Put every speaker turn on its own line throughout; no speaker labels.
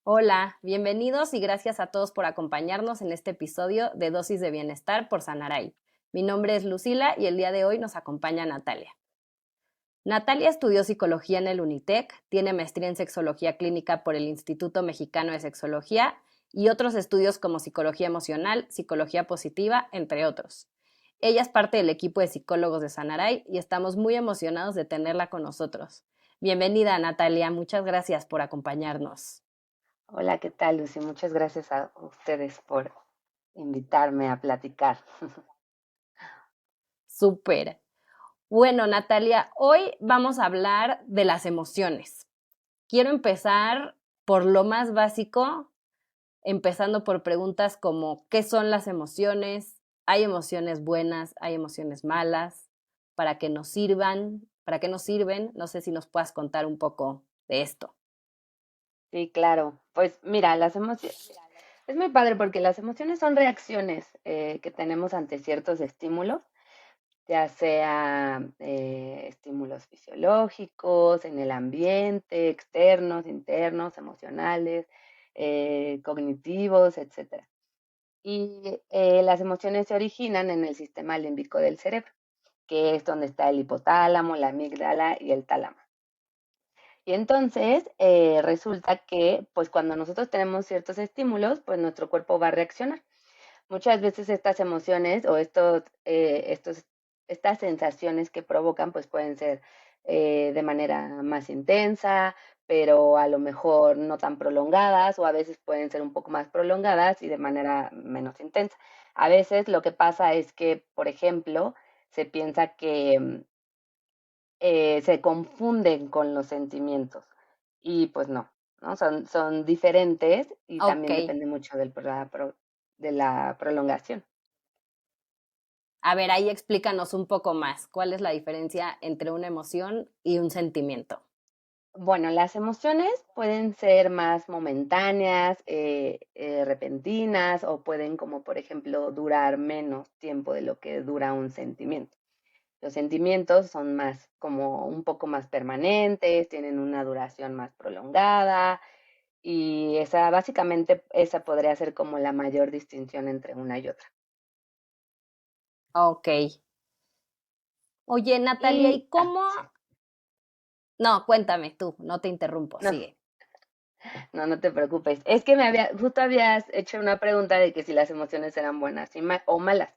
Hola, bienvenidos y gracias a todos por acompañarnos en este episodio de Dosis de Bienestar por Sanaray. Mi nombre es Lucila y el día de hoy nos acompaña Natalia. Natalia estudió psicología en el UNITEC, tiene maestría en sexología clínica por el Instituto Mexicano de Sexología y otros estudios como psicología emocional, psicología positiva, entre otros. Ella es parte del equipo de psicólogos de Sanaray y estamos muy emocionados de tenerla con nosotros. Bienvenida, Natalia, muchas gracias por acompañarnos.
Hola, ¿qué tal, Lucy? Muchas gracias a ustedes por invitarme a platicar.
Súper. Bueno, Natalia, hoy vamos a hablar de las emociones. Quiero empezar por lo más básico, empezando por preguntas como ¿qué son las emociones? ¿Hay emociones buenas? ¿Hay emociones malas? ¿Para qué nos sirvan? ¿Para qué nos sirven? No sé si nos puedas contar un poco de esto.
Sí, claro. Pues mira, las emociones es muy padre porque las emociones son reacciones que tenemos ante ciertos estímulos, ya sea estímulos fisiológicos, en el ambiente, externos, internos, emocionales, cognitivos, etcétera. Y las emociones se originan en el sistema límbico del cerebro, que es donde está el hipotálamo, la amígdala y el tálamo. Y entonces resulta que, pues cuando nosotros tenemos ciertos estímulos, pues nuestro cuerpo va a reaccionar. Muchas veces estas emociones o estas sensaciones que provocan, pues pueden ser de manera más intensa, pero a lo mejor no tan prolongadas, o a veces pueden ser un poco más prolongadas y de manera menos intensa. A veces lo que pasa es que, por ejemplo, se piensa que se confunden con los sentimientos y pues no, ¿no? Son diferentes y
Ok,
también depende mucho de la prolongación.
a ver, ahí explícanos un poco más. ¿Cuál es la diferencia entre una emoción y un sentimiento?
Bueno, las emociones pueden ser más momentáneas, repentinas o pueden, como por ejemplo, durar menos tiempo de lo que dura un sentimiento. Los sentimientos son más, como un poco más permanentes, tienen una duración más prolongada y esa podría ser como la mayor distinción entre una y otra.
Ok. Oye, Natalia, ¿y cómo?
Sí,
No, cuéntame tú, no te interrumpo,
no,
sigue.
no te preocupes. Es que justo habías hecho una pregunta de que si las emociones eran buenas o malas.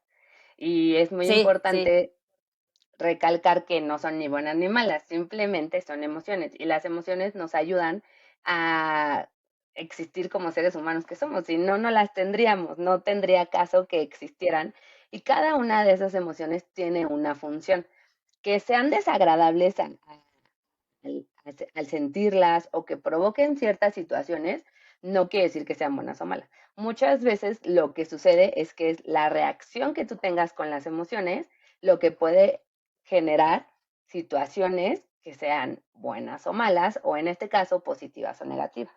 Y es muy
Sí, sí,
importante recalcar que no son ni buenas ni malas, simplemente son emociones. Y las emociones nos ayudan a existir como seres humanos que somos. Si no, no las tendríamos, no tendría caso que existieran. Y cada una de esas emociones tiene una función. Que sean desagradables al sentirlas o que provoquen ciertas situaciones, no quiere decir que sean buenas o malas. Muchas veces lo que sucede es que es la reacción que tú tengas con las emociones lo que puede generar situaciones que sean buenas o malas, o en este caso positivas o negativas.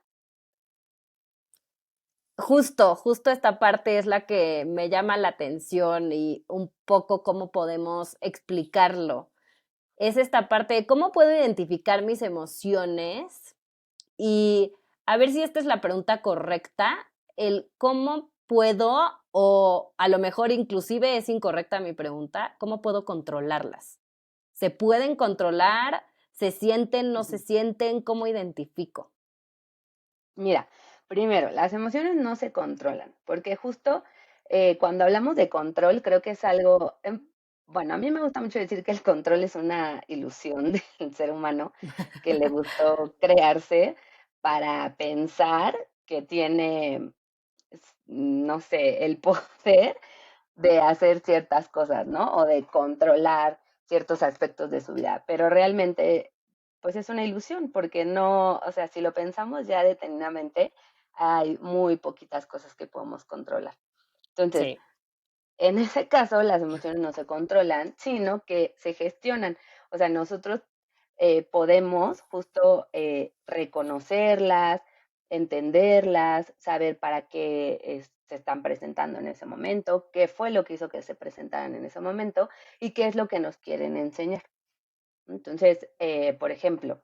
justo esta parte es la que me llama la atención y un poco cómo podemos explicarlo. Es esta parte de cómo puedo identificar mis emociones y a ver si esta es la pregunta correcta, el cómo puedo, o a lo mejor inclusive es incorrecta mi pregunta, ¿cómo puedo controlarlas? ¿Se pueden controlar? ¿Se sienten? ¿No se sienten? ¿Cómo identifico?
Mira, primero, las emociones no se controlan, porque justo cuando hablamos de control, creo que es algo, bueno, a mí me gusta mucho decir que el control es una ilusión del ser humano que le gustó crearse para pensar que tiene, no sé, el poder de hacer ciertas cosas, ¿no? O de controlar ciertos aspectos de su vida, pero realmente, pues es una ilusión, porque no, o sea, si lo pensamos ya detenidamente, hay muy poquitas cosas que podemos controlar. Entonces,
Sí.
en ese caso, las emociones no se controlan, sino que se gestionan. O sea, nosotros podemos justo reconocerlas, entenderlas, saber para qué se están presentando en ese momento, qué fue lo que hizo que se presentaran en ese momento y qué es lo que nos quieren enseñar. Entonces, por ejemplo,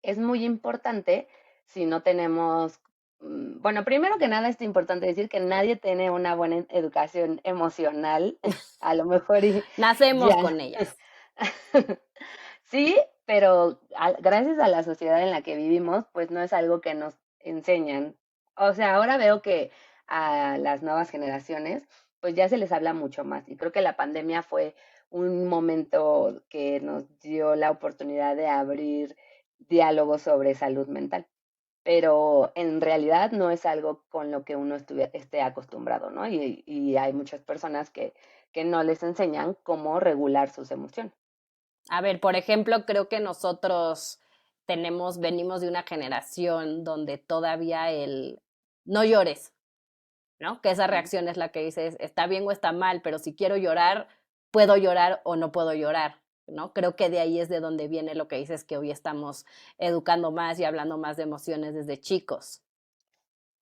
es muy importante si no tenemos Bueno, primero que nada es importante decir que nadie tiene una buena educación emocional, a lo mejor y
Nacemos
ya.
con ellas.
Sí, pero gracias a la sociedad en la que vivimos, pues no es algo que nos enseñan. O sea, ahora veo que a las nuevas generaciones, pues ya se les habla mucho más. Y creo que la pandemia fue un momento que nos dio la oportunidad de abrir diálogos sobre salud mental. Pero en realidad no es algo con lo que uno esté acostumbrado, ¿no? Y hay muchas personas que no les enseñan cómo regular sus emociones.
A ver, por ejemplo, creo que nosotros venimos de una generación donde todavía el no llores, ¿no? Que esa reacción es la que dices, está bien o está mal, pero si quiero llorar, puedo llorar o no puedo llorar, ¿no? Creo que de ahí es de donde viene lo que dices que hoy estamos educando más y hablando más de emociones desde chicos.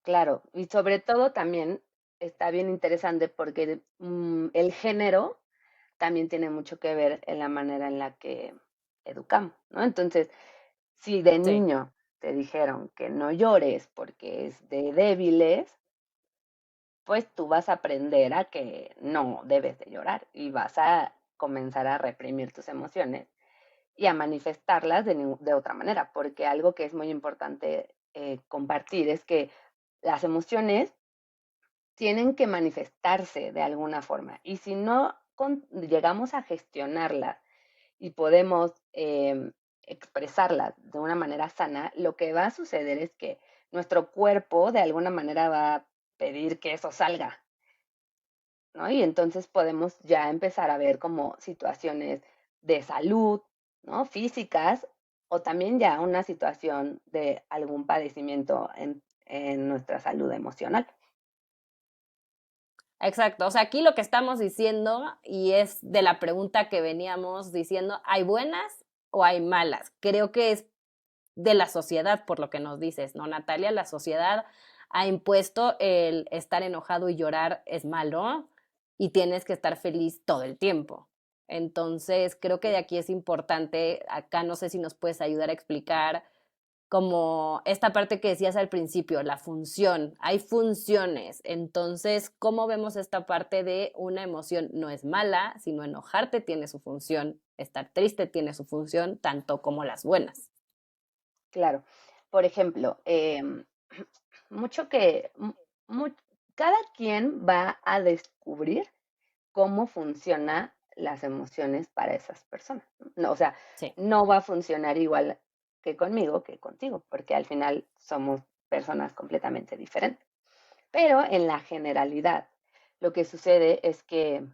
Claro, y sobre todo también está bien interesante porque el género también tiene mucho que ver en la manera en la que educamos, ¿no? Entonces, si de
Sí,
niño te dijeron que no llores porque es de débiles, pues tú vas a aprender a que no debes de llorar y vas a comenzar a reprimir tus emociones y a manifestarlas de otra manera, porque algo que es muy importante compartir es que las emociones tienen que manifestarse de alguna forma. Y si no llegamos a gestionarlas y podemos expresarlas de una manera sana, lo que va a suceder es que nuestro cuerpo de alguna manera va a pedir que eso salga, ¿no? Y entonces podemos ya empezar a ver como situaciones de salud, ¿no? Físicas o también ya una situación de algún padecimiento en nuestra salud emocional.
exacto. O sea, aquí lo que estamos diciendo, y es de la pregunta que veníamos diciendo, ¿hay buenas o hay malas? Creo que es de la sociedad, por lo que nos dices, ¿no, Natalia? La sociedad ha impuesto el estar enojado y llorar es malo y tienes que estar feliz todo el tiempo. Entonces, creo que de aquí es importante, acá no sé si nos puedes ayudar a explicar como esta parte que decías al principio, la función, hay funciones, entonces, ¿cómo vemos esta parte de una emoción? No es mala, sino enojarte tiene su función, estar triste tiene su función, tanto como las buenas.
Claro. Por ejemplo, mucho que, mu- cada quien va a descubrir cómo funcionan las emociones para esas personas. No, o sea,
Sí.
no va a funcionar igual que conmigo, que contigo, porque al final somos personas completamente diferentes. Pero en la generalidad, lo que sucede es que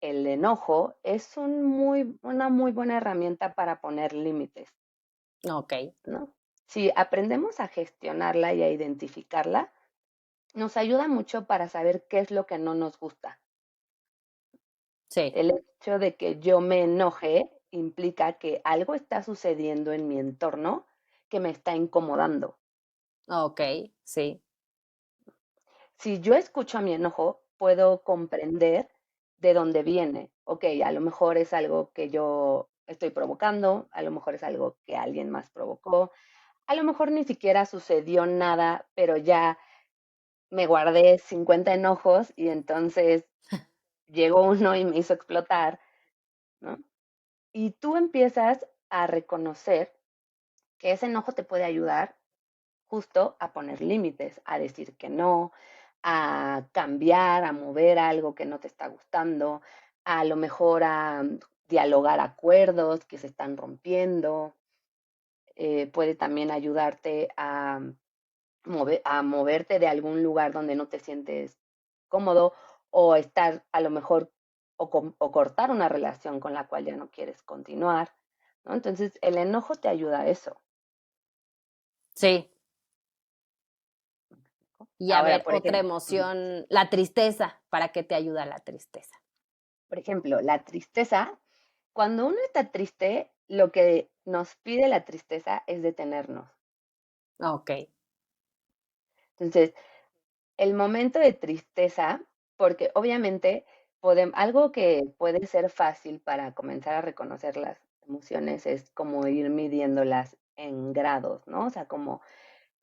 el enojo es una muy buena herramienta para poner límites,
Ok,
¿no? Si aprendemos a gestionarla y a identificarla, nos ayuda mucho para saber qué es lo que no nos gusta.
sí,
El hecho de que yo me enoje implica que algo está sucediendo en mi entorno que me está incomodando.
ok, sí,
Si yo escucho a mi enojo, puedo comprender de dónde viene. Ok, a lo mejor es algo que yo estoy provocando, a lo mejor es algo que alguien más provocó, a lo mejor ni siquiera sucedió nada, pero ya me guardé 50 enojos y entonces llegó uno y me hizo explotar, ¿no? Y tú empiezas a reconocer que ese enojo te puede ayudar justo a poner límites, a decir que no, a cambiar, a mover algo que no te está gustando, a lo mejor a dialogar acuerdos que se están rompiendo. Puede también ayudarte a a moverte de algún lugar donde no te sientes cómodo o estar a lo mejor o cortar una relación con la cual ya no quieres continuar, ¿no? Entonces, el enojo te ayuda a eso.
sí. Y a
Ahora,
ver, otra emoción, la tristeza, ¿para qué te ayuda la tristeza?
por ejemplo, la tristeza, cuando uno está triste, lo que nos pide la tristeza es detenernos.
Ok,
Entonces, el momento de tristeza, porque obviamente algo que puede ser fácil para comenzar a reconocer las emociones es como ir midiéndolas en grados, ¿no? O sea, como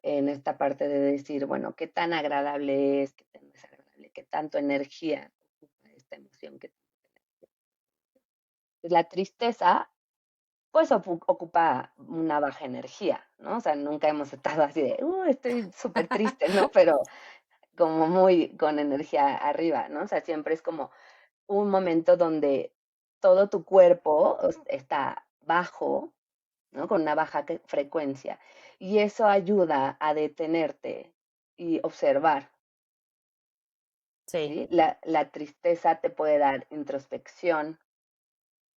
en esta parte de decir, bueno, qué tan agradable es, qué tan desagradable, qué tanto energía ocupa esta emoción que la tristeza, pues ocupa una baja energía, ¿no? O sea, nunca hemos estado así de, estoy súper triste, ¿no? Pero como muy con energía arriba, ¿no? O sea, siempre es como un momento donde todo tu cuerpo está bajo, ¿no? Con una baja frecuencia. Y eso ayuda a detenerte y observar,
Sí,
¿sí? La tristeza te puede dar introspección,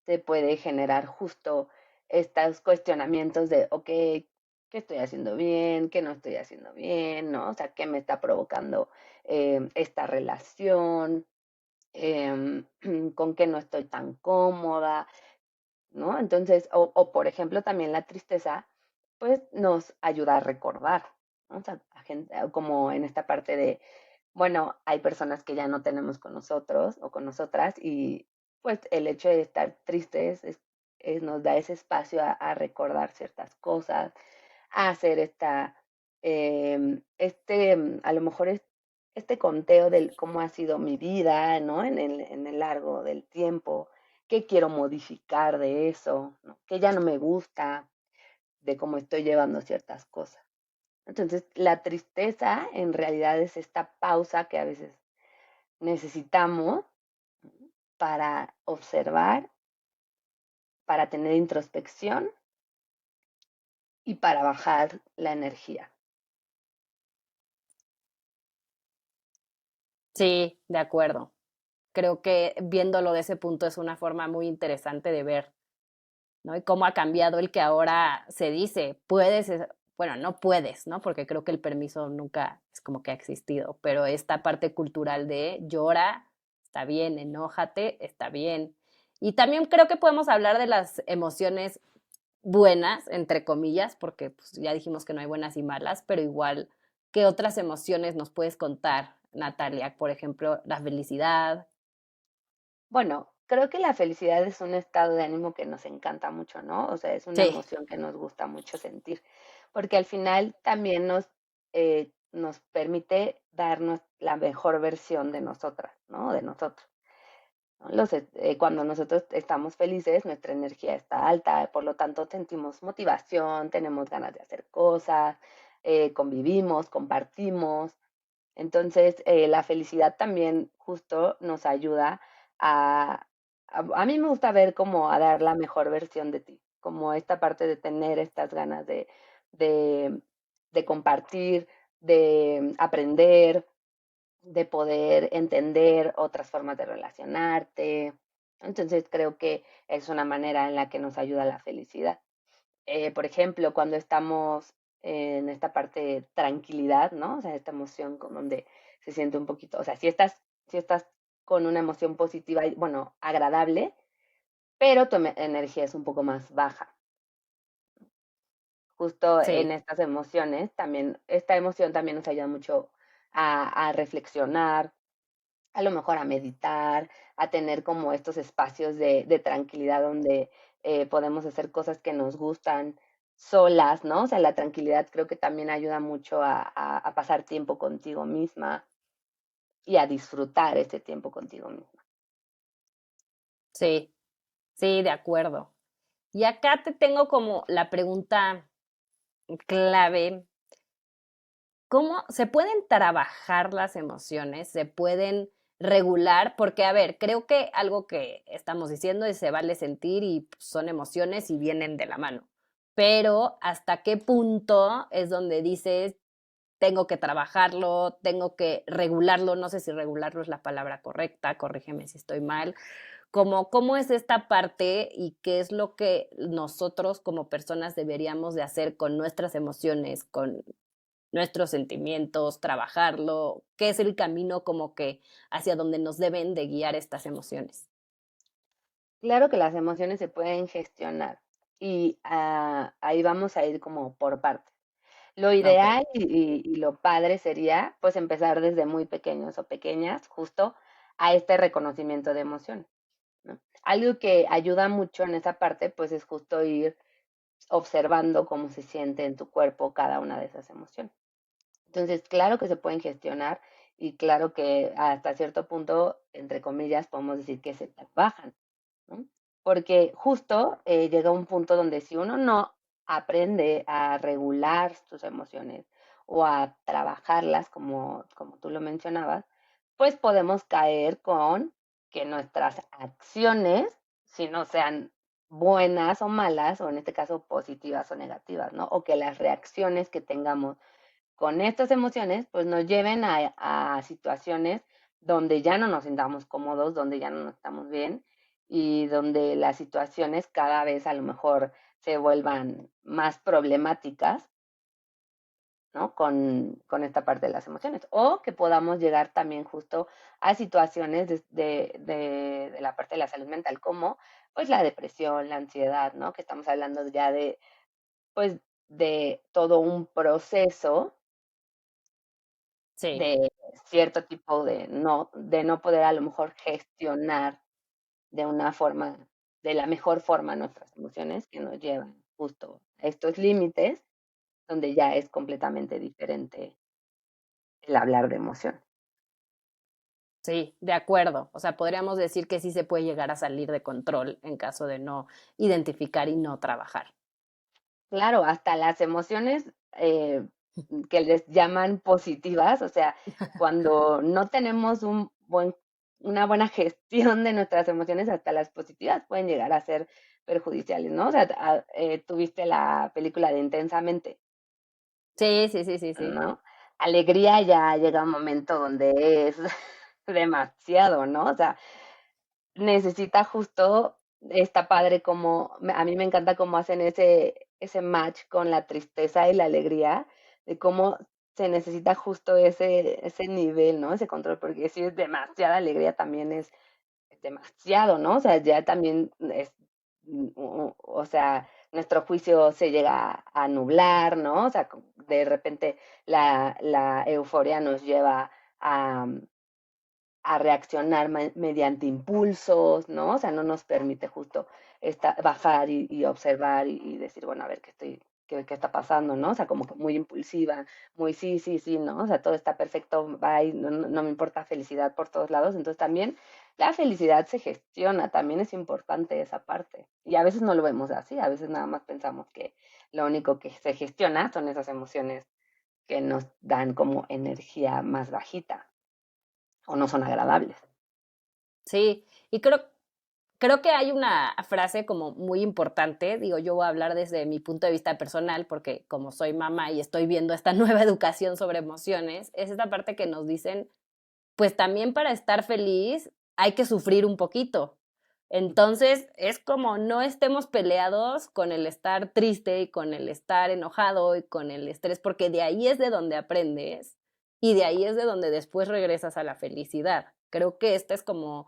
te puede generar justo estos cuestionamientos de, ok, ¿qué estoy haciendo bien? ¿Qué no estoy haciendo bien? ¿No? O sea, ¿qué me está provocando esta relación? Em, ¿Con qué no estoy tan cómoda? ¿No? Entonces, por ejemplo, también la tristeza, pues nos ayuda a recordar, ¿no? O sea, como en esta parte de, bueno, hay personas que ya no tenemos con nosotros o con nosotras y pues el hecho de estar tristes nos da ese espacio a recordar ciertas cosas, a hacer a lo mejor este conteo de cómo ha sido mi vida, ¿no? En el largo del tiempo, qué quiero modificar de eso, ¿no? Qué ya no me gusta de cómo estoy llevando ciertas cosas. Entonces, la tristeza en realidad es esta pausa que a veces necesitamos para observar, para tener introspección y para bajar la energía.
sí, de acuerdo. Creo que viéndolo de ese punto es una forma muy interesante de ver, ¿no? Y cómo ha cambiado el que ahora se dice, puedes, bueno, no puedes, ¿no? Porque creo que el permiso nunca es como que ha existido, pero esta parte cultural de llora, está bien, enójate, está bien. Y también creo que podemos hablar de las emociones buenas, entre comillas, porque pues, ya dijimos que no hay buenas y malas, pero igual, ¿qué otras emociones nos puedes contar, Natalia? Por ejemplo, la felicidad.
Bueno, creo que la felicidad es un estado de ánimo que nos encanta mucho, ¿no? O sea, es una
Sí,
emoción que nos gusta mucho sentir, porque al final también nos permite darnos la mejor versión de nosotras, ¿no? De nosotros, ¿no? Cuando nosotros estamos felices, nuestra energía está alta, por lo tanto sentimos motivación, tenemos ganas de hacer cosas, convivimos, compartimos. Entonces, la felicidad también justo nos ayuda a mí me gusta ver como a dar la mejor versión de ti, como esta parte de tener estas ganas de, de compartir, de aprender, de poder entender otras formas de relacionarte. Entonces, creo que es una manera en la que nos ayuda la felicidad. Por ejemplo, cuando estamos en esta parte de tranquilidad, ¿no? O sea, esta emoción donde se siente un poquito, o sea, si estás con una emoción positiva y, bueno, agradable, pero tu energía es un poco más baja. Justo en
sí,
estas emociones, también, esta emoción también nos ayuda mucho a reflexionar, a lo mejor a meditar, a tener como estos espacios de tranquilidad donde podemos hacer cosas que nos gustan solas, ¿no? O sea, la tranquilidad creo que también ayuda mucho a pasar tiempo contigo misma y a disfrutar este tiempo contigo misma.
sí, sí, de acuerdo. Y acá te tengo como la pregunta clave. ¿Cómo se pueden trabajar las emociones? ¿Se pueden regular? Porque, a ver, creo que algo que estamos diciendo es se vale sentir y pues, son emociones y vienen de la mano. Pero, ¿hasta qué punto es donde dices, tengo que trabajarlo, tengo que regularlo? No sé si regularlo es la palabra correcta, corrígeme si estoy mal. ¿Cómo es esta parte y qué es lo que nosotros como personas deberíamos de hacer con nuestras emociones, con nuestros sentimientos, trabajarlo, qué es el camino como que hacia donde nos deben de guiar estas emociones?
Claro que las emociones se pueden gestionar y ahí vamos a ir como por partes. Lo
Okey,
ideal y lo padre sería pues empezar desde muy pequeños o pequeñas justo a este reconocimiento de emociones, ¿no? Algo que ayuda mucho en esa parte pues es justo ir observando cómo se siente en tu cuerpo cada una de esas emociones. Entonces, claro que se pueden gestionar y claro que hasta cierto punto, entre comillas, podemos decir que se trabajan, ¿no? Porque justo llega un punto donde si uno no aprende a regular sus emociones o a trabajarlas, como tú lo mencionabas, pues podemos caer con que nuestras acciones, si no sean buenas o malas, o en este caso positivas o negativas, ¿no? O que las reacciones que tengamos con estas emociones, pues nos lleven a situaciones donde ya no nos sintamos cómodos, donde ya no nos estamos bien y donde las situaciones cada vez a lo mejor se vuelvan más problemáticas, ¿no? Con esta parte de las emociones. O que podamos llegar también justo a situaciones de la parte de la salud mental, como pues la depresión, la ansiedad, ¿no? Que estamos hablando ya de, pues, de todo un proceso
Sí,
de cierto tipo de no poder a lo mejor gestionar de una forma, de la mejor forma nuestras emociones que nos llevan justo a estos límites donde ya es completamente diferente el hablar de emoción.
sí, de acuerdo. O sea, podríamos decir que sí se puede llegar a salir de control en caso de no identificar y no trabajar.
Claro, hasta las emociones que les llaman positivas, o sea, cuando no tenemos una buena gestión de nuestras emociones, hasta las positivas pueden llegar a ser perjudiciales, ¿no? O sea, tuviste la película de Intensamente,
Sí, sí, sí, sí, sí.
¿no? Alegría ya llega un momento donde es demasiado, ¿no? O sea, necesita justo, está padre como, a mí me encanta cómo hacen ese match con la tristeza y la alegría, de cómo se necesita justo ese nivel, ¿no? Ese control, porque si es demasiada alegría también es demasiado, ¿no? O sea, ya también es, o sea, nuestro juicio se llega a nublar, ¿no? O sea, de repente la euforia nos lleva a, a reaccionar mediante impulsos, ¿no? O sea, no nos permite justo bajar y observar y decir, bueno, a ver qué está pasando, ¿no? O sea, como que muy impulsiva, muy sí, sí, sí, ¿no? O sea, todo está perfecto, bye, no me importa felicidad por todos lados. Entonces también la felicidad se gestiona, también es importante esa parte. Y a veces no lo vemos así, a veces nada más pensamos que lo único que se gestiona son esas emociones que nos dan como energía más bajita o no son agradables.
Sí, y creo que hay una frase como muy importante, digo, yo voy a hablar desde mi punto de vista personal, porque como soy mamá y estoy viendo esta nueva educación sobre emociones, es esta parte que nos dicen, pues también para estar feliz hay que sufrir un poquito. Entonces, es como no estemos peleados con el estar triste y con el estar enojado y con el estrés, porque de ahí es de donde aprendes y de ahí es de donde después regresas a la felicidad. Creo que esta es como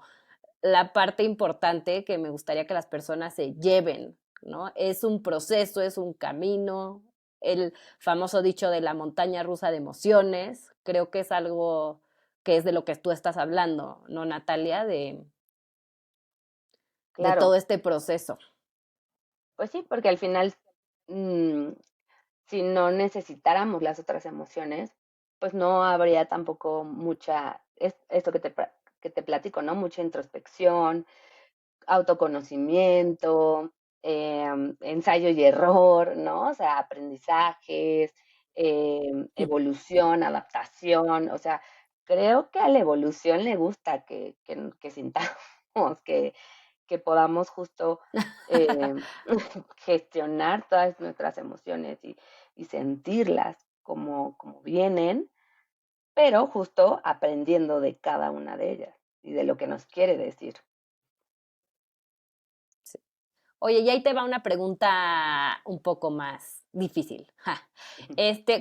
la parte importante que me gustaría que las personas se lleven, ¿no? Es un proceso, es un camino. El famoso dicho de la montaña rusa de emociones, creo que es algo que es de lo que tú estás hablando, ¿no, Natalia? De todo
Claro,
este proceso.
pues sí, porque al final, mm, si no necesitáramos las otras emociones, pues no habría tampoco esto que te platico, ¿no? Mucha introspección, autoconocimiento, ensayo y error, ¿no? O sea, aprendizajes, evolución, adaptación, o sea, creo que a la evolución le gusta que sintamos, que, que podamos justo eh, gestionar todas nuestras emociones y sentirlas como vienen, pero justo aprendiendo de cada una de ellas y de lo que nos quiere decir.
Sí. Oye, y ahí te va una pregunta un poco más difícil. Ja.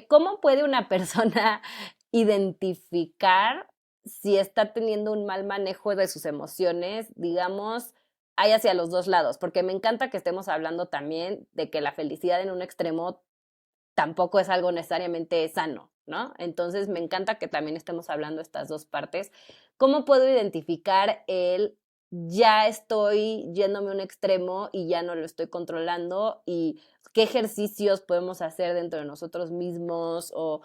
¿Cómo puede una persona identificar si está teniendo un mal manejo de sus emociones? Digamos, hay hacia los dos lados, porque me encanta que estemos hablando también de que la felicidad en un extremo tampoco es algo necesariamente sano, ¿no? Entonces, me encanta que también estemos hablando de estas dos partes. ¿Cómo puedo identificar el ya estoy yéndome a un extremo y ya no lo estoy controlando y qué ejercicios podemos hacer dentro de nosotros mismos o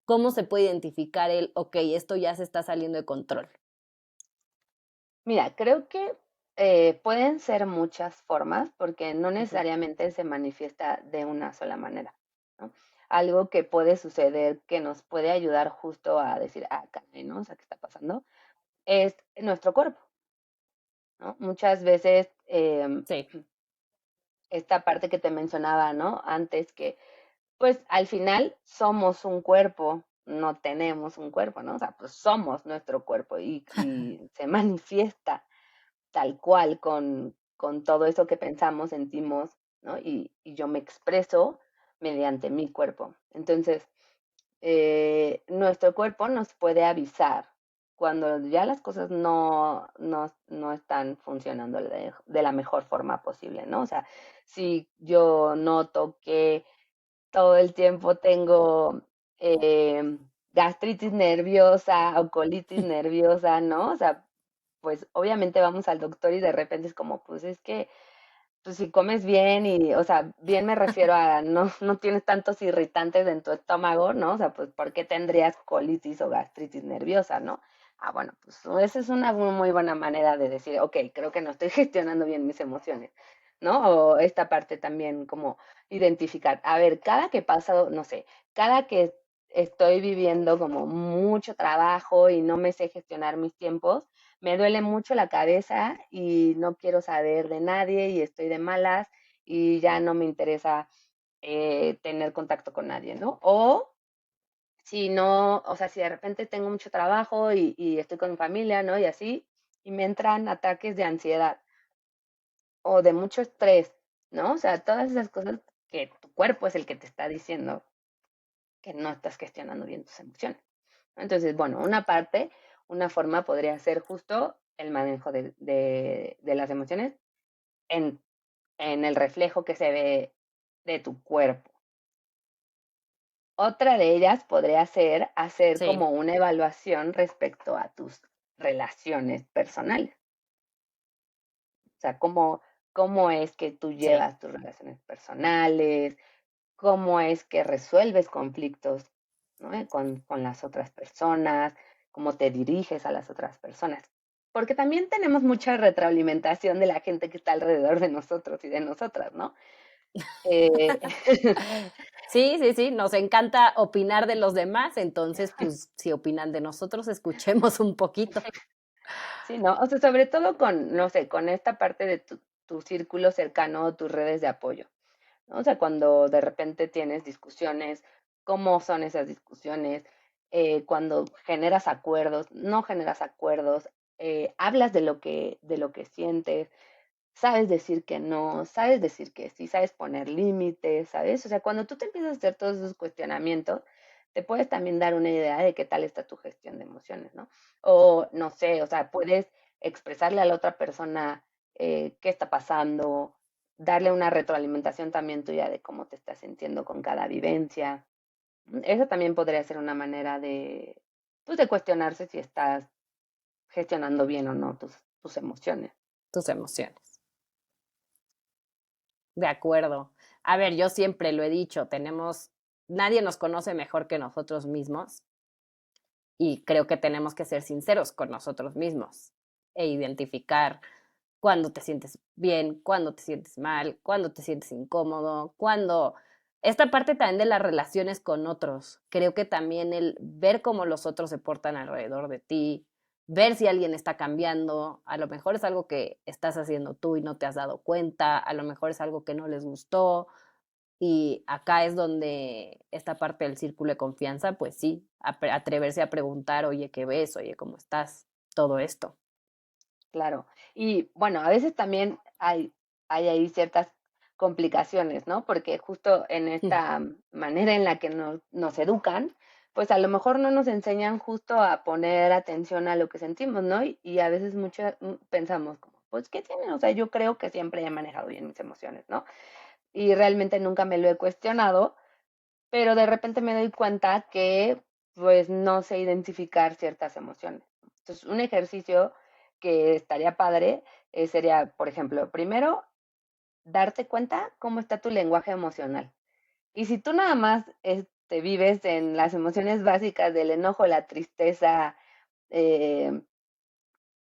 cómo se puede identificar el, ok, esto ya se está saliendo de control.
Mira, creo que pueden ser muchas formas porque no
Ujú.
necesariamente se manifiesta de una sola manera, ¿no? Algo que puede suceder que nos puede ayudar justo a decir, ah, caray, ¿no? O sea, ¿qué está pasando? Es nuestro cuerpo, ¿no? Muchas veces
Sí,
esta parte que te mencionaba, ¿no? Antes que, pues al final somos un cuerpo, no tenemos un cuerpo, ¿no? O sea, pues somos nuestro cuerpo y se manifiesta tal cual con todo eso que pensamos, sentimos, ¿no? Y yo me expreso mediante mi cuerpo. Entonces, nuestro cuerpo nos puede avisar cuando ya las cosas no están funcionando de la mejor forma posible, ¿no? O sea, si yo noto que todo el tiempo tengo gastritis nerviosa o colitis nerviosa, ¿no? O sea, pues obviamente vamos al doctor y de repente es como, pues es que, pues si comes bien y, o sea, bien me refiero a no tienes tantos irritantes en tu estómago, ¿no? O sea, pues ¿por qué tendrías colitis o gastritis nerviosa, ¿no? Ah, bueno, pues esa es una muy buena manera de decir, ok, creo que no estoy gestionando bien mis emociones, ¿no? O esta parte también como identificar, a ver, cada que pasa, no sé, cada que estoy viviendo como mucho trabajo y no me sé gestionar mis tiempos, me duele mucho la cabeza y no quiero saber de nadie y estoy de malas y ya no me interesa tener contacto con nadie, ¿no? O si no, o sea, si de repente tengo mucho trabajo y estoy con mi familia, ¿no? Y así, y me entran ataques de ansiedad o de mucho estrés, ¿no? O sea, todas esas cosas que tu cuerpo es el que te está diciendo que no estás gestionando bien tus emociones. Entonces, bueno, una parte, una forma podría ser justo el manejo de las emociones en, en el reflejo que se ve de tu cuerpo. Otra de ellas podría ser hacer
sí,
como una evaluación respecto a tus relaciones personales. O sea, cómo es que tú
sí.
llevas tus relaciones personales, cómo es que resuelves conflictos, ¿no? Con las otras personas, cómo te diriges a las otras personas. Porque también tenemos mucha retroalimentación de la gente que está alrededor de nosotros y de nosotras, ¿no? Eh,
Sí, sí, sí, nos encanta opinar de los demás, entonces, pues, si opinan de nosotros, escuchemos un poquito.
sí, ¿no? O sea, sobre todo con, no sé, con esta parte de tu círculo cercano, tus redes de apoyo, ¿no? O sea, cuando de repente tienes discusiones, ¿cómo son esas discusiones? Cuando generas acuerdos, no generas acuerdos, hablas de lo que sientes, sabes decir que no, sabes decir que sí, sabes poner límites, ¿sabes? O sea, cuando tú te empiezas a hacer todos esos cuestionamientos, te puedes también dar una idea de qué tal está tu gestión de emociones, ¿no? O no sé, o sea, puedes expresarle a la otra persona qué está pasando, darle una retroalimentación también tuya de cómo te estás sintiendo con cada vivencia. Eso también podría ser una manera pues, de cuestionarse si estás gestionando bien o no tus emociones.
Tus emociones. De acuerdo. A ver, yo siempre lo he dicho, tenemos nadie nos conoce mejor que nosotros mismos y creo que tenemos que ser sinceros con nosotros mismos e identificar cuándo te sientes bien, cuándo te sientes mal, cuándo te sientes incómodo, cuándo esta parte también de las relaciones con otros. Creo que también el ver cómo los otros se portan alrededor de ti, ver si alguien está cambiando, a lo mejor es algo que estás haciendo tú y no te has dado cuenta, a lo mejor es algo que no les gustó, y acá es donde esta parte del círculo de confianza, pues sí, atreverse a preguntar, oye, ¿qué ves? Oye, ¿cómo estás? Todo esto.
Claro. Y bueno, a veces también hay ahí ciertas complicaciones, ¿no? Porque justo en
Mm.
esta manera en la que nos educan, pues a lo mejor no nos enseñan justo a poner atención a lo que sentimos, ¿no? Y a veces pensamos como, pues, ¿qué tiene? O sea, yo creo que siempre he manejado bien mis emociones, ¿no? Y realmente nunca me lo he cuestionado, pero de repente me doy cuenta que pues no sé identificar ciertas emociones. Entonces, un ejercicio que estaría padre sería, por ejemplo, primero, darte cuenta cómo está tu lenguaje emocional. Y si tú nada más vives en las emociones básicas del enojo, la tristeza, eh,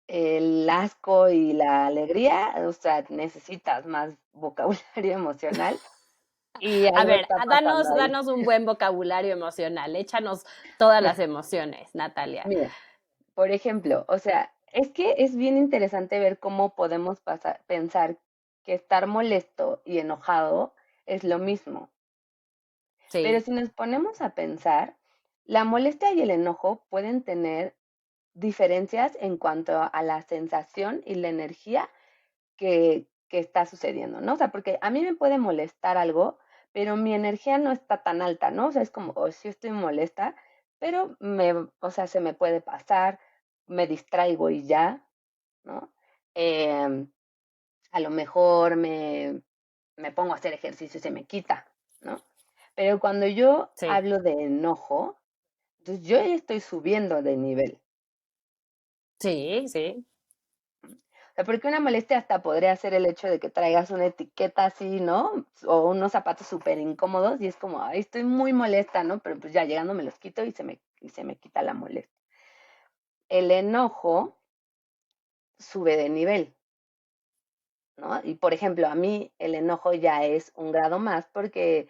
el asco y la alegría, o sea, necesitas más vocabulario emocional y
A
algo
ver,
está pasando ahí.
danos un buen vocabulario emocional. Échanos todas las emociones, Natalia.
Mira, por ejemplo, o sea, es que es bien interesante ver cómo podemos pensar que estar molesto y enojado es lo mismo. Pero
Sí,
si nos ponemos a pensar, la molestia y el enojo pueden tener diferencias en cuanto a la sensación y la energía que está sucediendo, ¿no? O sea, porque a mí me puede molestar algo, pero mi energía no está tan alta, ¿no? O sea, es como, o sí estoy molesta, pero o sea, se me puede pasar, me distraigo y ya, ¿no? Em, a lo mejor me pongo a hacer ejercicio y se me quita, ¿no? Pero cuando yo
sí,
hablo de enojo, entonces yo ya estoy subiendo de nivel.
sí, sí.
O sea, porque una molestia hasta podría ser el hecho de que traigas una etiqueta así, ¿no? O unos zapatos súper incómodos y es como, ay, estoy muy molesta, ¿no? Pero pues ya llegando me los quito y se me quita la molestia. El enojo sube de nivel, ¿no? Y por ejemplo, a mí el enojo ya es un grado más porque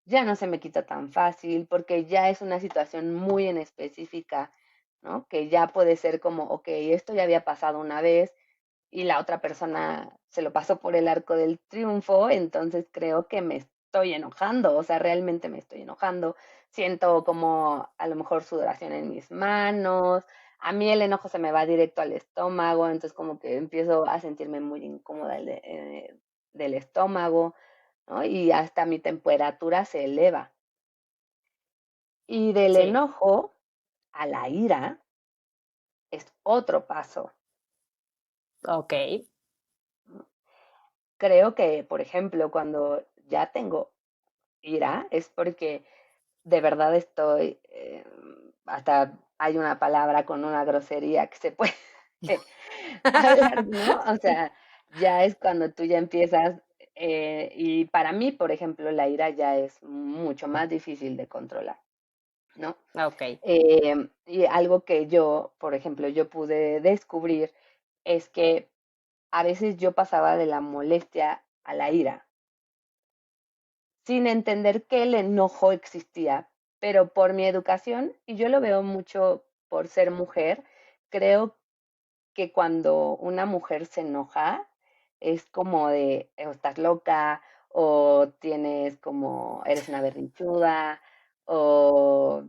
ya no se me quita tan fácil, porque ya es una situación muy en específica, ¿no? Que ya puede ser como, ok, esto ya había pasado una vez y la otra persona se lo pasó por el arco del triunfo, entonces creo que me estoy enojando, o sea, realmente me estoy enojando. Siento como a lo mejor sudoración en mis manos, a mí el enojo se me va directo al estómago, entonces como que empiezo a sentirme muy incómoda del estómago, ¿no? Y hasta mi temperatura se eleva. Y del
Sí,
enojo a la ira es otro paso.
ok.
Creo que, por ejemplo, cuando ya tengo ira, es porque de verdad estoy, hasta hay una palabra con una grosería que se puede hablar, ¿no? O sea, ya es cuando tú ya empiezas, y para mí, por ejemplo, la ira ya es mucho más difícil de controlar, ¿no?
Ok,
Y algo que yo, por ejemplo, yo pude descubrir es que a veces yo pasaba de la molestia a la ira, sin entender que el enojo existía, pero por mi educación, y yo lo veo mucho por ser mujer, creo que cuando una mujer se enoja es como de, "O estás loca, o tienes como, eres una berrinchuda, o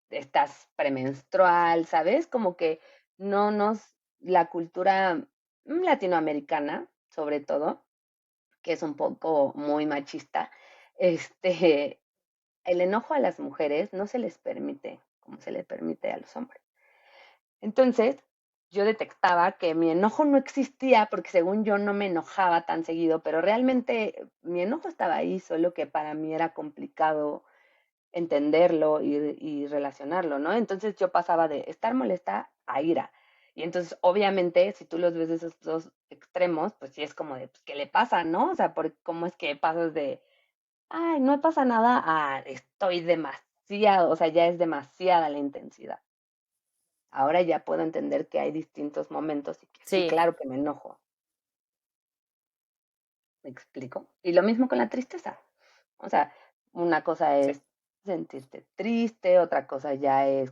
estás premenstrual, ¿sabes? Como que no nos, la cultura latinoamericana, sobre todo, que es un poco muy machista, este, el enojo a las mujeres no se les permite como se le permite a los hombres. Entonces, yo detectaba que mi enojo no existía porque según yo no me enojaba tan seguido, pero realmente mi enojo estaba ahí, solo que para mí era complicado entenderlo y relacionarlo, ¿no? Entonces yo pasaba de estar molesta a ira. Y entonces, obviamente, si tú los ves de esos dos extremos, pues sí es como de, pues, ¿qué le pasa, no? O sea, ¿cómo es que pasas de, ay, no pasa nada, a estoy demasiado, o sea, ya es demasiada la intensidad. Ahora ya puedo entender que hay distintos momentos y que sí,
sí,
claro que me enojo. ¿Me explico? Y lo mismo con la tristeza. O sea, una cosa
sí,
es sentirte triste, otra cosa ya es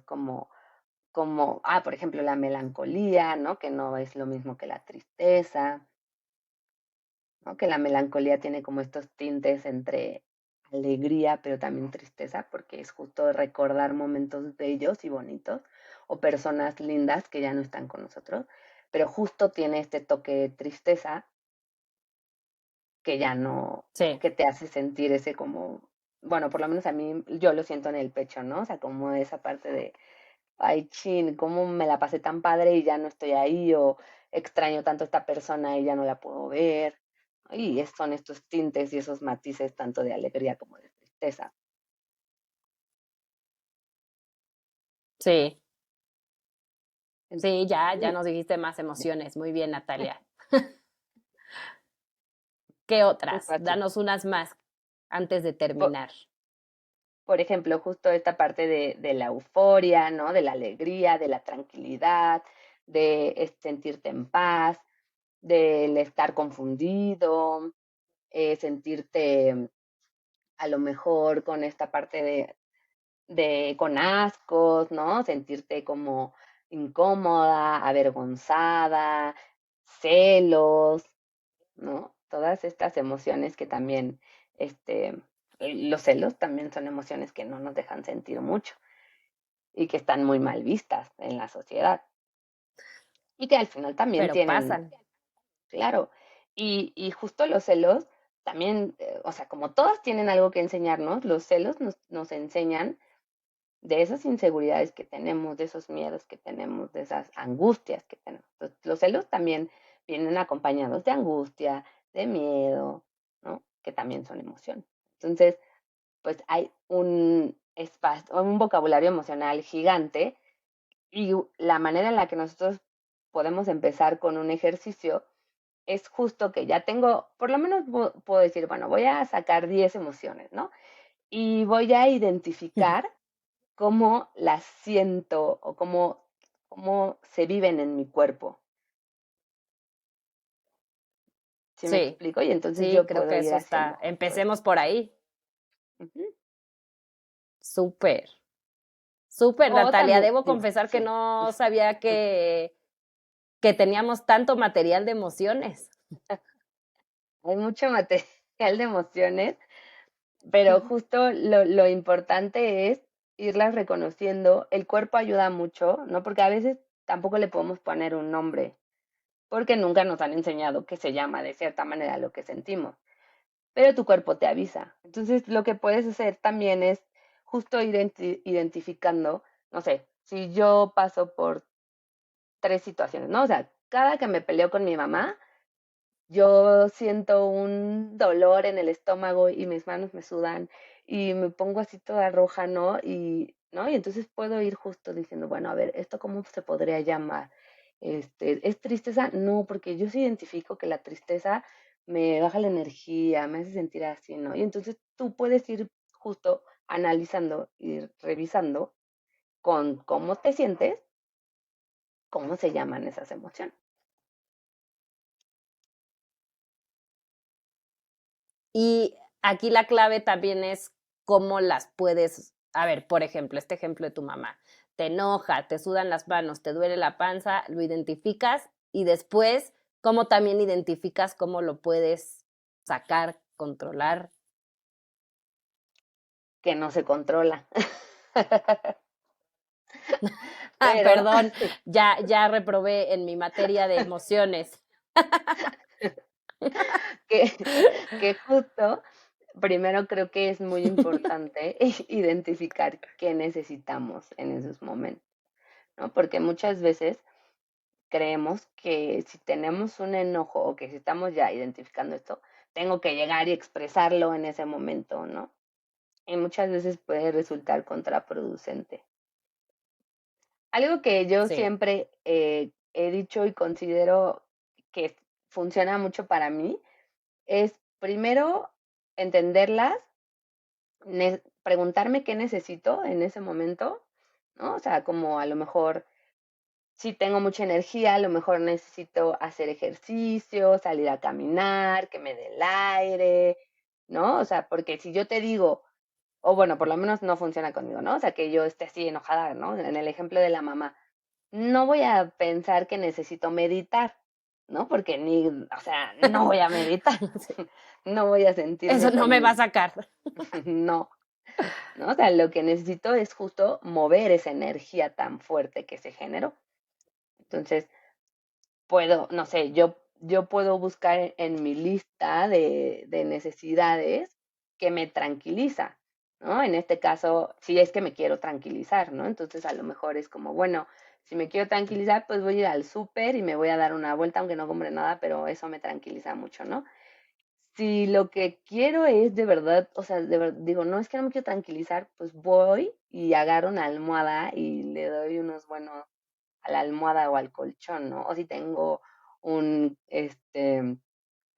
por ejemplo, la melancolía, ¿no? Que no es lo mismo que la tristeza, ¿no? Que la melancolía tiene como estos tintes entre alegría, pero también tristeza, porque es justo recordar momentos bellos y bonitos o personas lindas que ya no están con nosotros, pero justo tiene este toque de tristeza que ya no,
sí.
que te hace sentir ese como, bueno, por lo menos a mí yo lo siento en el pecho, ¿no? O sea, como esa parte de, ay, chin, cómo me la pasé tan padre y ya no estoy ahí, o extraño tanto a esta persona y ya no la puedo ver. Y son estos tintes y esos matices tanto de alegría como de tristeza.
Sí. Sí, ya
Sí,
nos dijiste más emociones. Muy bien, Natalia. ¿Qué
justo
otras?
así.
Danos unas más antes de
Por,
terminar.
por ejemplo, justo esta parte de la euforia, ¿no? De la alegría, de la tranquilidad, de sentirte en paz, del estar confundido, sentirte a lo mejor con esta parte con ascos, ¿no? Sentirte como incómoda, avergonzada, celos, ¿no? Todas estas emociones que también, este, los celos también son emociones que no nos dejan sentir mucho y que están muy mal vistas en la sociedad y que al final también
Pero
tienen,
pasan.
claro, y justo los celos también, o sea, como todas tienen algo que enseñarnos, los celos nos enseñan de esas inseguridades que tenemos, de esos miedos que tenemos, de esas angustias que tenemos. Entonces, los celos también vienen acompañados de angustia, de miedo, ¿no? Que también son emociones. Entonces, pues hay un espacio, un vocabulario emocional gigante y la manera en la que nosotros podemos empezar con un ejercicio es justo que ya tengo, por lo menos puedo decir, bueno, voy a sacar 10 emociones, ¿no? Y voy a identificar cómo las siento o cómo se viven en mi cuerpo. ¿Sí me
Sí,
explico? Y entonces
sí,
yo
creo
puedo
que
ir
eso
haciendo
está.
justo eso.
Empecemos por ahí.
Ujú.
Súper, súper,
O
Natalia.
también,
Debo
digo,
confesar que
sí,
no sabía que teníamos tanto material de emociones.
hay mucho material de emociones, pero justo lo importante es irlas reconociendo. El cuerpo ayuda mucho, ¿no? Porque a veces tampoco le podemos poner un nombre, porque nunca nos han enseñado que se llama de cierta manera lo que sentimos. Pero tu cuerpo te avisa. Entonces, lo que puedes hacer también es justo identificando, no sé, si yo paso por tres situaciones, ¿no? O sea, cada que me peleo con mi mamá, yo siento un dolor en el estómago y mis manos me sudan y me pongo así toda roja, ¿no? ¿no? Y entonces puedo ir justo diciendo, bueno, a ver, ¿esto cómo se podría llamar? ¿Es tristeza? No, porque yo sí identifico que la tristeza me baja la energía, me hace sentir así, ¿no? Y entonces tú puedes ir justo analizando y revisando con cómo te sientes, cómo se llaman esas emociones.
Y aquí la clave también es cómo las puedes, a ver, por ejemplo, este ejemplo de tu mamá. Te enoja, te sudan las manos, te duele la panza, lo identificas y después, cómo también identificas cómo lo puedes sacar, controlar.
Que no se controla.
Ah,
Pero
perdón, ya reprobé en mi materia de emociones.
que, que justo, primero creo que es muy importante identificar qué necesitamos en esos momentos, ¿no? Porque muchas veces creemos que si tenemos un enojo o que si estamos ya identificando esto, tengo que llegar y expresarlo en ese momento, ¿no? Y muchas veces puede resultar contraproducente. Algo que yo
Sí,
siempre he dicho y considero que funciona mucho para mí es primero entenderlas, preguntarme qué necesito en ese momento, ¿no? O sea, como a lo mejor si tengo mucha energía, a lo mejor necesito hacer ejercicio, salir a caminar, que me dé el aire, ¿no? O sea, porque si yo te digo, o bueno, por lo menos no funciona conmigo, ¿no? O sea, que yo esté así enojada, ¿no? En el ejemplo de la mamá, no voy a pensar que necesito meditar, ¿no? Porque ni, o sea, no voy a meditar, no voy a
eso
sentirme
no me va a
con,
sacar.
no, ¿no? O sea, lo que necesito es justo mover esa energía tan fuerte que se generó. Entonces, puedo, no sé, yo puedo buscar en mi lista de necesidades que me tranquiliza, ¿no? En este caso, si es que me quiero tranquilizar, ¿no? Entonces a lo mejor es como, bueno, si me quiero tranquilizar, pues voy a ir al súper y me voy a dar una vuelta, aunque no compre nada, pero eso me tranquiliza mucho, ¿no? Si lo que quiero es de verdad, o sea, digo, no es que no me quiero tranquilizar, pues voy y agarro una almohada y le doy unos buenos a la almohada o al colchón, ¿no? O si tengo un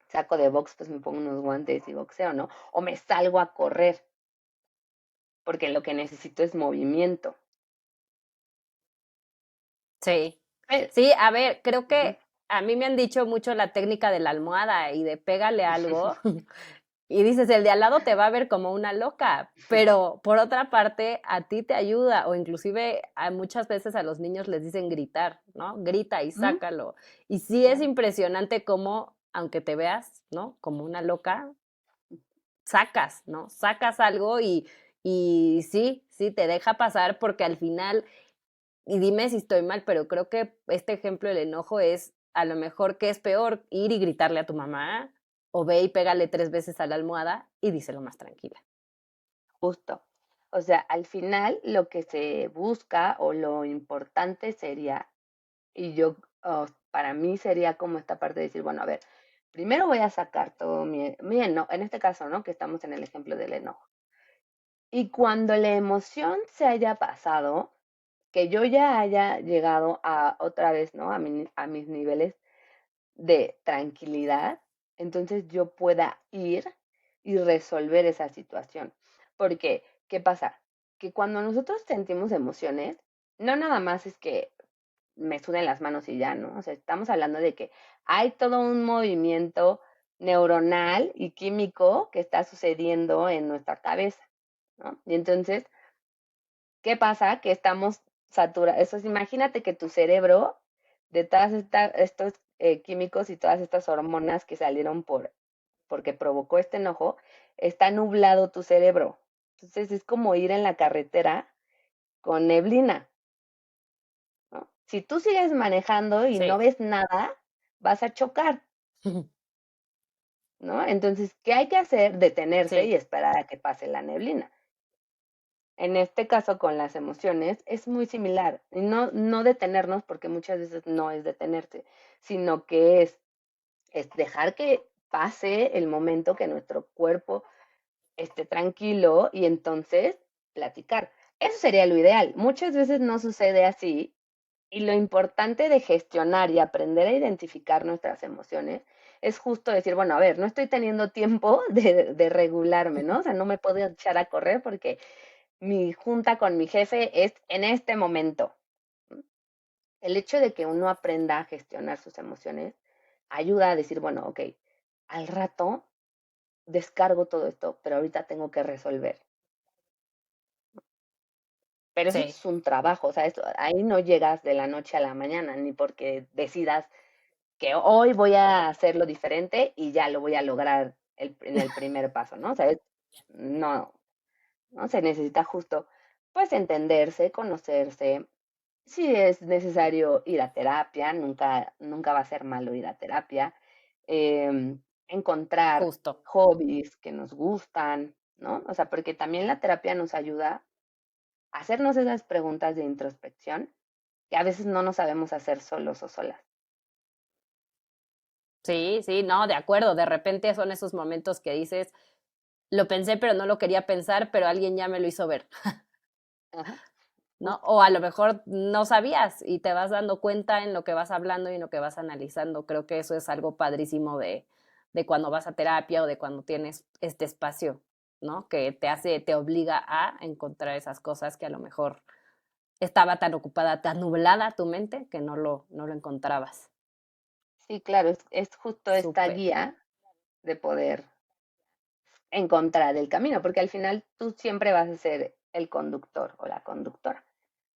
saco de box, pues me pongo unos guantes y boxeo, ¿no? O me salgo a correr, porque lo que necesito es movimiento.
Sí.
Pero,
Sí, a ver, creo
ujú.
que a mí me han dicho mucho la técnica de la almohada y de pégale algo. Y dices, el de al lado te va a ver como una loca, pero por otra parte, a ti te ayuda, o inclusive muchas veces a los niños les dicen gritar, ¿no? Grita y
Mm,
sácalo. Y sí es
claro,
impresionante cómo, aunque te veas, ¿no? Como una loca, sacas, ¿no? Sacas algo y sí, sí, te deja pasar porque al final, y dime si estoy mal, pero creo que este ejemplo del enojo es a lo mejor que es peor ir y gritarle a tu mamá o ve y pégale 3 veces a la almohada y díselo más tranquila.
justo. O sea, al final lo que se busca o lo importante sería, y yo, para mí sería como esta parte de decir, bueno, a ver, primero voy a sacar todo no, en este caso, ¿no? Que estamos en el ejemplo del enojo. Y cuando la emoción se haya pasado, que yo ya haya llegado a otra vez, ¿no? A mis niveles de tranquilidad, entonces yo pueda ir y resolver esa situación. Porque, ¿qué pasa? Que cuando nosotros sentimos emociones, no nada más es que me suden las manos y ya, ¿no? O sea, estamos hablando de que hay todo un movimiento neuronal y químico que está sucediendo en nuestra cabeza, ¿no? Y entonces, ¿qué pasa? Que estamos saturados. Eso es, imagínate que tu cerebro, de todas estos químicos y todas estas hormonas que salieron porque provocó este enojo, está nublado tu cerebro. Entonces es como ir en la carretera con neblina, ¿no? Si tú sigues manejando y no
Sí.
ves nada, vas a chocar, ¿no? Entonces, ¿qué hay que hacer? Detenerse y
Sí,
esperar a que pase la neblina. En este caso, con las emociones, es muy similar. Y no detenernos, porque muchas veces no es detenerse, sino que es dejar que pase el momento que nuestro cuerpo esté tranquilo y entonces platicar. Eso sería lo ideal. Muchas veces no sucede así y lo importante de gestionar y aprender a identificar nuestras emociones es justo decir, bueno, a ver, no estoy teniendo tiempo de regularme, ¿no? O sea, no me puedo echar a correr porque mi junta con mi jefe es en este momento. El hecho de que uno aprenda a gestionar sus emociones ayuda a decir, bueno, ok, al rato descargo todo esto, pero ahorita tengo que resolver. Pero eso
sí.
es un trabajo, o sea, ahí no llegas de la noche a la mañana, ni porque decidas que hoy voy a hacerlo diferente y ya lo voy a lograr en el primer paso, ¿no? O sea, no, no se necesita justo, pues entenderse, conocerse. Si es necesario ir a terapia, nunca va a ser malo ir a terapia. Encontrar
Justo.
hobbies que nos gustan, ¿no? O sea, porque también la terapia nos ayuda a hacernos esas preguntas de introspección que a veces no nos sabemos hacer solos o solas.
Sí, sí, no, de acuerdo. De repente son esos momentos que dices, lo pensé, pero no lo quería pensar, pero alguien ya me lo hizo ver,
Ajá,
¿no?
justo.
O a lo mejor no sabías y te vas dando cuenta en lo que vas hablando y en lo que vas analizando. Creo que eso es algo padrísimo de cuando vas a terapia o de cuando tienes este espacio, ¿no? Que te hace, te obliga a encontrar esas cosas que a lo mejor estaba tan ocupada, tan nublada tu mente que no lo encontrabas.
Sí, claro, es justo esta
Súper.
guía de poder encontrar el camino, porque al final tú siempre vas a ser el conductor o la conductora,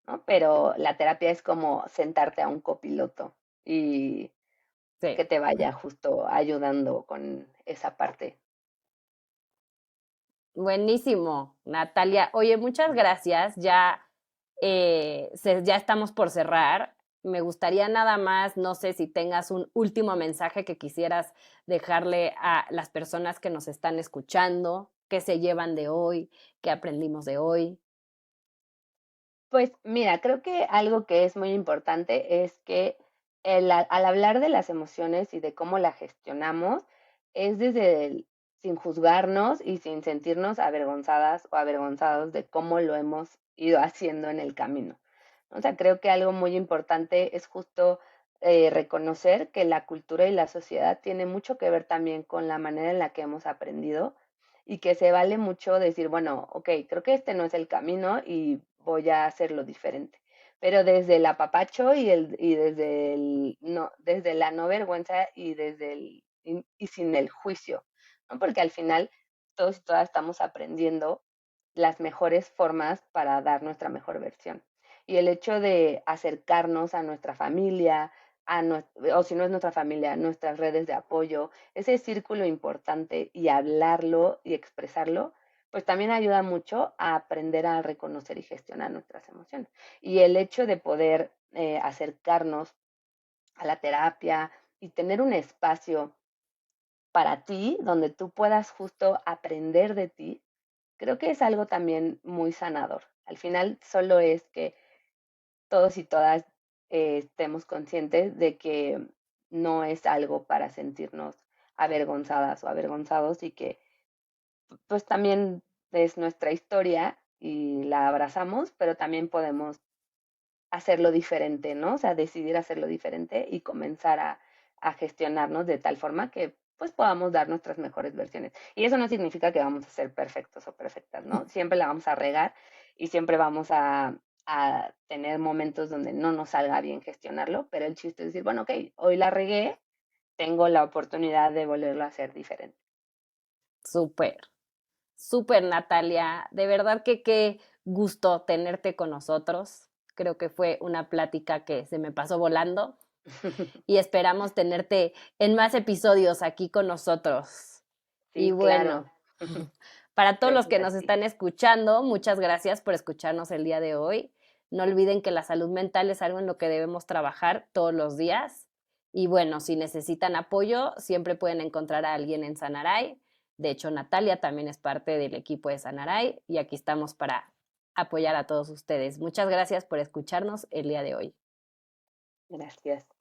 ¿no? Pero la terapia es como sentarte a un copiloto y
Sí.
que te vaya justo ayudando con esa parte.
Buenísimo, Natalia. Oye, muchas gracias. Ya, ya estamos por cerrar. Me gustaría nada más, no sé si tengas un último mensaje que quisieras dejarle a las personas que nos están escuchando, qué se llevan de hoy, qué aprendimos de hoy.
Pues mira, creo que algo que es muy importante es que al hablar de las emociones y de cómo las gestionamos, es desde sin juzgarnos y sin sentirnos avergonzadas o avergonzados de cómo lo hemos ido haciendo en el camino. O sea, creo que algo muy importante es justo reconocer que la cultura y la sociedad tiene mucho que ver también con la manera en la que hemos aprendido y que se vale mucho decir, bueno, ok, creo que este no es el camino y voy a hacerlo diferente. Pero desde el apapacho y desde no, desde la no vergüenza y y sin el juicio, ¿no? Porque al final todos y todas estamos aprendiendo las mejores formas para dar nuestra mejor versión. Y el hecho de acercarnos a nuestra familia, o si no es nuestra familia, nuestras redes de apoyo, ese círculo importante y hablarlo y expresarlo, pues también ayuda mucho a aprender a reconocer y gestionar nuestras emociones. Y el hecho de poder acercarnos a la terapia y tener un espacio para ti donde tú puedas justo aprender de ti, creo que es algo también muy sanador. Al final solo es que todos y todas estemos conscientes de que no es algo para sentirnos avergonzadas o avergonzados y que pues también es nuestra historia y la abrazamos, pero también podemos hacerlo diferente, ¿no? O sea, decidir hacerlo diferente y comenzar a gestionarnos de tal forma que pues podamos dar nuestras mejores versiones. Y eso no significa que vamos a ser perfectos o perfectas, ¿no? Siempre la vamos a regar y siempre vamos a tener momentos donde no nos salga bien gestionarlo, pero el chiste es decir, bueno, ok, hoy la regué, tengo la oportunidad de volverlo a hacer diferente.
Súper, súper Natalia. De verdad que qué gusto tenerte con nosotros. Creo que fue una plática que se me pasó volando y esperamos tenerte en más episodios aquí con nosotros. Y
Sí, claro.
bueno, para todos los que
Gracias a
nos
ti.
están escuchando, muchas gracias por escucharnos el día de hoy. No olviden que la salud mental es algo en lo que debemos trabajar todos los días. Y bueno, si necesitan apoyo, siempre pueden encontrar a alguien en Sanaray. De hecho, Natalia también es parte del equipo de Sanaray y aquí estamos para apoyar a todos ustedes. Muchas gracias por escucharnos el día de hoy.
Gracias.